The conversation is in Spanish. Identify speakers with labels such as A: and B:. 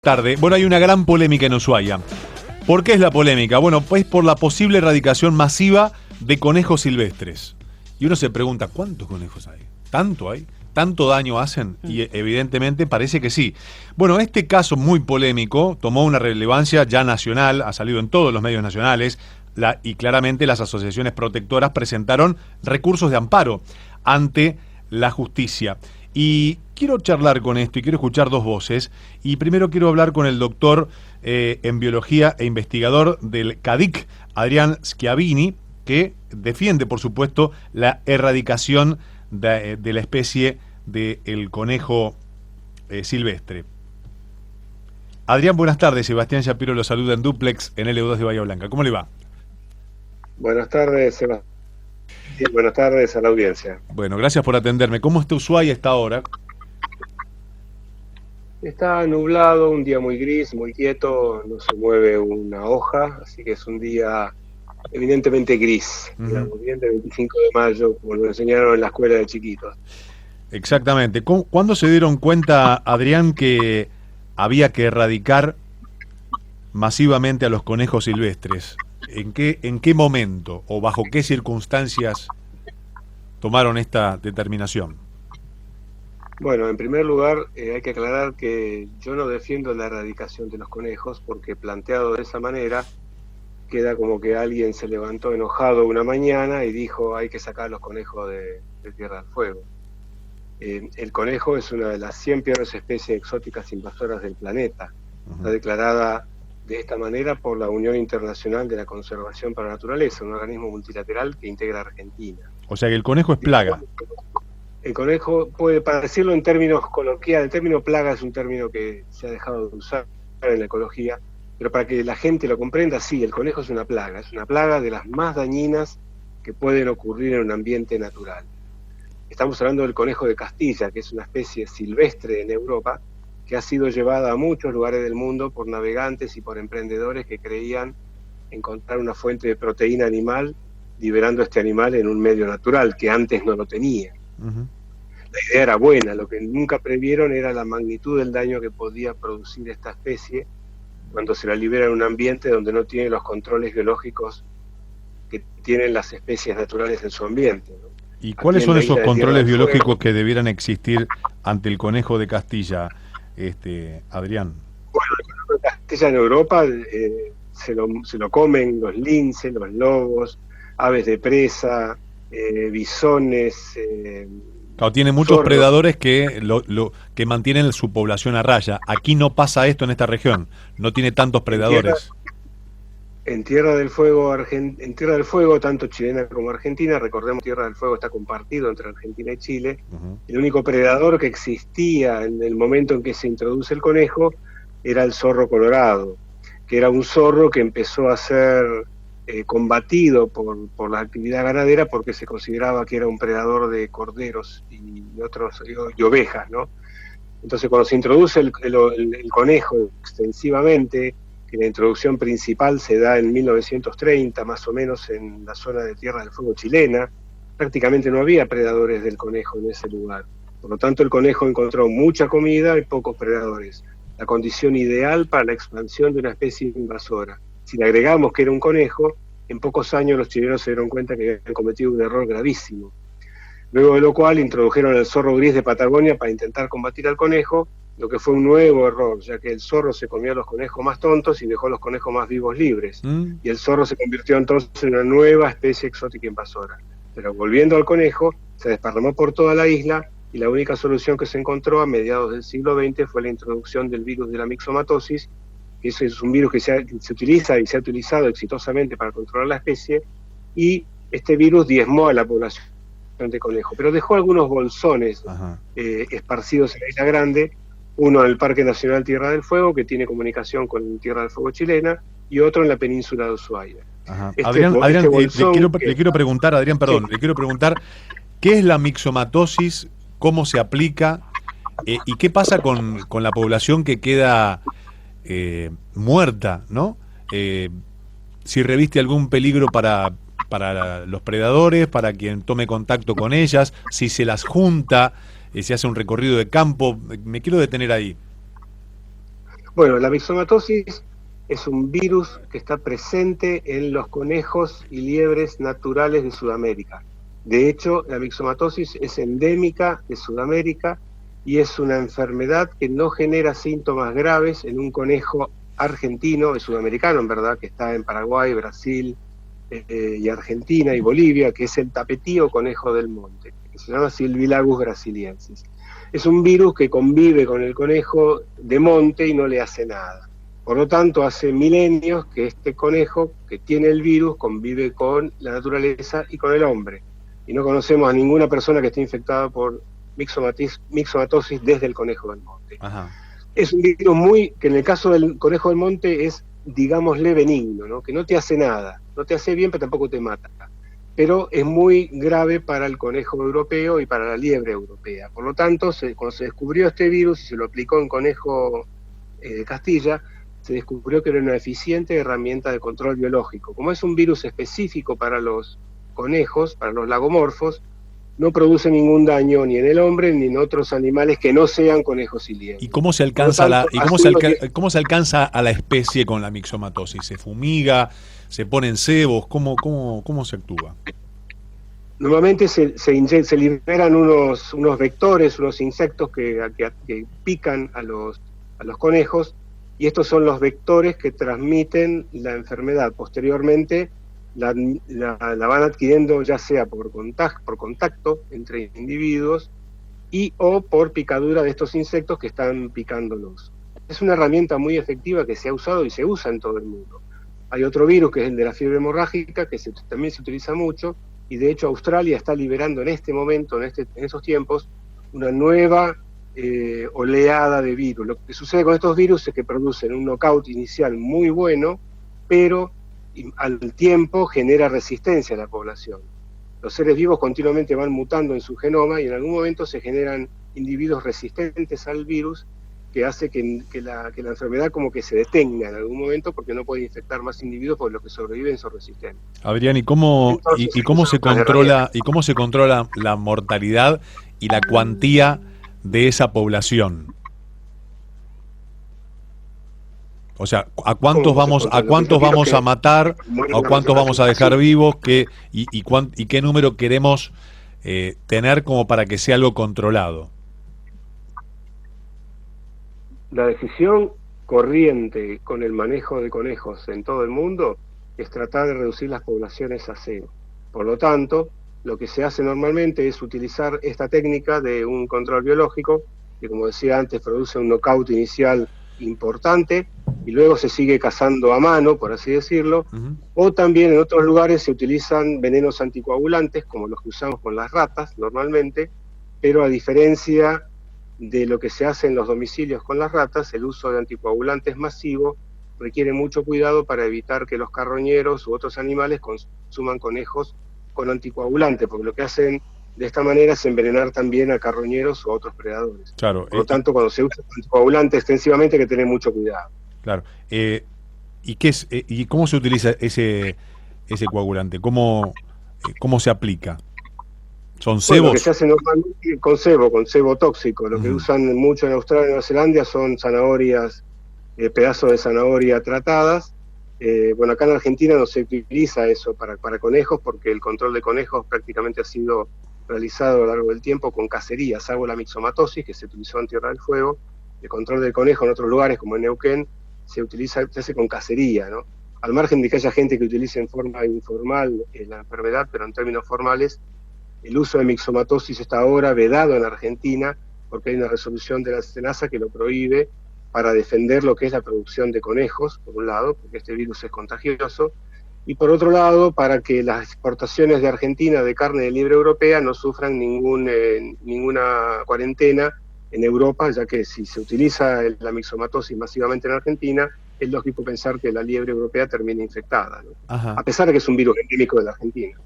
A: Tarde. Bueno, hay una gran polémica en Ushuaia. ¿Por qué es la polémica? Bueno, pues por la posible erradicación masiva de conejos silvestres. Y uno se pregunta, ¿cuántos conejos hay? ¿Tanto hay? ¿Tanto daño hacen? Y evidentemente parece que sí. Bueno, este caso muy polémico tomó una relevancia ya nacional, ha salido en todos los medios nacionales, y claramente las asociaciones protectoras presentaron recursos de amparo ante la justicia. Y quiero charlar con esto y quiero escuchar dos voces. Y primero quiero hablar con el doctor en biología e investigador del CADIC, Adrián Schiavini, que defiende, por supuesto, la erradicación de la especie del conejo silvestre. Adrián, buenas tardes. Sebastián Shapiro lo saluda en Duplex en L2 de Bahía Blanca. ¿Cómo le va?
B: Buenas tardes, Sebastián. Buenas tardes a la audiencia.
A: Bueno, gracias por atenderme. ¿Cómo está Ushuaia a esta hora?
B: Está nublado, un día muy gris, muy quieto, no se mueve una hoja, así que es un día evidentemente gris, digamos, bien de 25 de mayo, como lo enseñaron en la escuela de chiquitos.
A: Exactamente. ¿Cuándo se dieron cuenta, Adrián, que había que erradicar masivamente a los conejos silvestres? ¿En qué momento o bajo qué circunstancias tomaron esta determinación?
B: Bueno, en primer lugar, hay que aclarar que yo no defiendo la erradicación de los conejos, porque planteado de esa manera queda como que alguien se levantó enojado una mañana y dijo hay que sacar los conejos de Tierra del Fuego. El conejo es una de las 100 peores especies exóticas invasoras del planeta. Está declarada de esta manera por la Unión Internacional de la Conservación para la Naturaleza, un organismo multilateral que integra a Argentina.
A: O sea que el conejo es plaga.
B: El conejo, para decirlo en términos coloquiales, el término plaga es un término que se ha dejado de usar en la ecología, pero para que la gente lo comprenda, sí, el conejo es una plaga de las más dañinas que pueden ocurrir en un ambiente natural. Estamos hablando del conejo de Castilla, que es una especie silvestre en Europa, que ha sido llevada a muchos lugares del mundo por navegantes y por emprendedores que creían encontrar una fuente de proteína animal liberando este animal en un medio natural, que antes no lo tenía. La idea era buena, lo que nunca previeron era la magnitud del daño que podía producir esta especie cuando se la libera en un ambiente donde no tiene los controles biológicos que tienen las especies naturales en su ambiente, ¿no?
A: ¿Y cuáles son esos controles biológicos que debieran existir ante el conejo de Castilla, Adrián?
B: Bueno, el conejo de Castilla en Europa se lo comen los linces, los lobos, aves de presa, bisones.
A: Claro, tiene muchos zorros, predadores que mantienen su población a raya. Aquí no pasa esto en esta región, no tiene tantos predadores.
B: En Tierra del Fuego, tanto chilena como argentina, recordemos que Tierra del Fuego está compartido entre Argentina y Chile, el único predador que existía en el momento en que se introduce el conejo era el zorro colorado, que era un zorro que empezó a ser combatido por la actividad ganadera porque se consideraba que era un predador de corderos y ovejas, ¿no? Entonces cuando se introduce el conejo extensivamente, que la introducción principal se da en 1930, más o menos en la zona de Tierra del Fuego chilena, prácticamente no había predadores del conejo en ese lugar. Por lo tanto, el conejo encontró mucha comida y pocos predadores, la condición ideal para la expansión de una especie invasora. Si le agregamos que era un conejo, en pocos años los chilenos se dieron cuenta que habían cometido un error gravísimo. Luego de lo cual introdujeron el zorro gris de Patagonia para intentar combatir al conejo, lo que fue un nuevo error, ya que el zorro se comió a los conejos más tontos y dejó a los conejos más vivos libres. Y el zorro se convirtió entonces en una nueva especie exótica invasora. Pero volviendo al conejo, se desparramó por toda la isla y la única solución que se encontró a mediados del siglo XX fue la introducción del virus de la mixomatosis, que es un virus que se utiliza y se ha utilizado exitosamente para controlar la especie, y este virus diezmó a la población de conejo, pero dejó algunos bolsones esparcidos en la Isla Grande, uno en el Parque Nacional Tierra del Fuego, que tiene comunicación con Tierra del Fuego chilena, y otro en la península de Ushuaia.
A: Adrián, le quiero preguntar, Adrián, perdón, sí. Le quiero preguntar, ¿qué es la mixomatosis? ¿Cómo se aplica? ¿Y qué pasa con la población que queda muerta, ¿no? Si reviste algún peligro para los predadores, para quien tome contacto con ellas, si se las junta, si hace un recorrido de campo. Me quiero detener ahí.
B: Bueno, la mixomatosis es un virus que está presente en los conejos y liebres naturales de Sudamérica. De hecho, la mixomatosis es endémica de Sudamérica y es una enfermedad que no genera síntomas graves en un conejo argentino, es sudamericano en verdad, que está en Paraguay, Brasil y Argentina y Bolivia, que es el tapetío conejo del monte, que se llama Sylvilagus brasiliensis. Es un virus que convive con el conejo de monte y no le hace nada. Por lo tanto, hace milenios que este conejo que tiene el virus convive con la naturaleza y con el hombre. Y no conocemos a ninguna persona que esté infectada por mixomatosis desde el conejo del monte.
A: Ajá.
B: Es un virus que en el caso del conejo del monte es, digámosle, benigno, ¿no? Que no te hace nada, no te hace bien, pero tampoco te mata. Pero es muy grave para el conejo europeo y para la liebre europea. Por lo tanto, cuando se descubrió este virus y se lo aplicó en conejo de Castilla, se descubrió que era una eficiente herramienta de control biológico. Como es un virus específico para los conejos, para los lagomorfos, no produce ningún daño ni en el hombre ni en otros animales que no sean conejos y liebres.
A: ¿Y cómo se alcanza cómo se alcanza a la especie con la mixomatosis? ¿Se fumiga? ¿Se ponen cebos? ¿Cómo se actúa?
B: Normalmente se liberan unos vectores, unos insectos que pican a los conejos, y estos son los vectores que transmiten la enfermedad. Posteriormente la van adquiriendo ya sea por contacto entre individuos o por picadura de estos insectos que están picándolos. Es una herramienta muy efectiva que se ha usado y se usa en todo el mundo. Hay otro virus que es el de la fiebre hemorrágica, que también se utiliza mucho, y de hecho Australia está liberando en este momento, en estos tiempos, una nueva oleada de virus. Lo que sucede con estos virus es que producen un knockout inicial muy bueno, pero al tiempo genera resistencia a la población. Los seres vivos continuamente van mutando en su genoma y en algún momento se generan individuos resistentes al virus que hace que la enfermedad como que se detenga en algún momento porque no puede infectar más individuos porque los que sobreviven son resistentes.
A: Adrián, ¿y cómo se controla la mortalidad y la cuantía de esa población? O sea, ¿a cuántos vamos a matar? ¿A cuántos vamos a dejar vivos? ¿Y qué número queremos tener como para que sea algo controlado?
B: La decisión corriente con el manejo de conejos en todo el mundo es tratar de reducir las poblaciones a cero. Por lo tanto, lo que se hace normalmente es utilizar esta técnica de un control biológico, que como decía antes, produce un knockout inicial importante, y luego se sigue cazando a mano, por así decirlo, o también en otros lugares se utilizan venenos anticoagulantes, como los que usamos con las ratas normalmente, pero a diferencia de lo que se hace en los domicilios con las ratas, el uso de anticoagulantes masivo requiere mucho cuidado para evitar que los carroñeros u otros animales consuman conejos con anticoagulantes, porque lo que hacen de esta manera es envenenar también a carroñeros o a otros predadores.
A: Claro.
B: Por lo tanto, cuando se usa anticoagulante extensivamente hay que tener mucho cuidado.
A: Claro. ¿Y cómo se utiliza ese coagulante? ¿Cómo se aplica? ¿Son cebos?
B: Bueno, lo que se hace normalmente con cebo tóxico. Lo que usan mucho en Australia y Nueva Zelanda son zanahorias, pedazos de zanahoria tratadas. Bueno, acá en Argentina no se utiliza eso para conejos porque el control de conejos prácticamente ha sido realizado a lo largo del tiempo con cacería, salvo la mixomatosis que se utilizó en Tierra del Fuego. El control del conejo en otros lugares como en Neuquén se hace con cacería, ¿no? Al margen de que haya gente que utilice en forma informal la enfermedad, pero en términos formales, el uso de mixomatosis está ahora vedado en Argentina porque hay una resolución de la SENASA que lo prohíbe para defender lo que es la producción de conejos, por un lado, porque este virus es contagioso, y por otro lado, para que las exportaciones de Argentina de carne de liebre europea no sufran ninguna cuarentena en Europa, ya que si se utiliza la mixomatosis masivamente en Argentina, es lógico pensar que la liebre europea termine infectada, ¿no? A pesar de que es un virus endémico de la Argentina.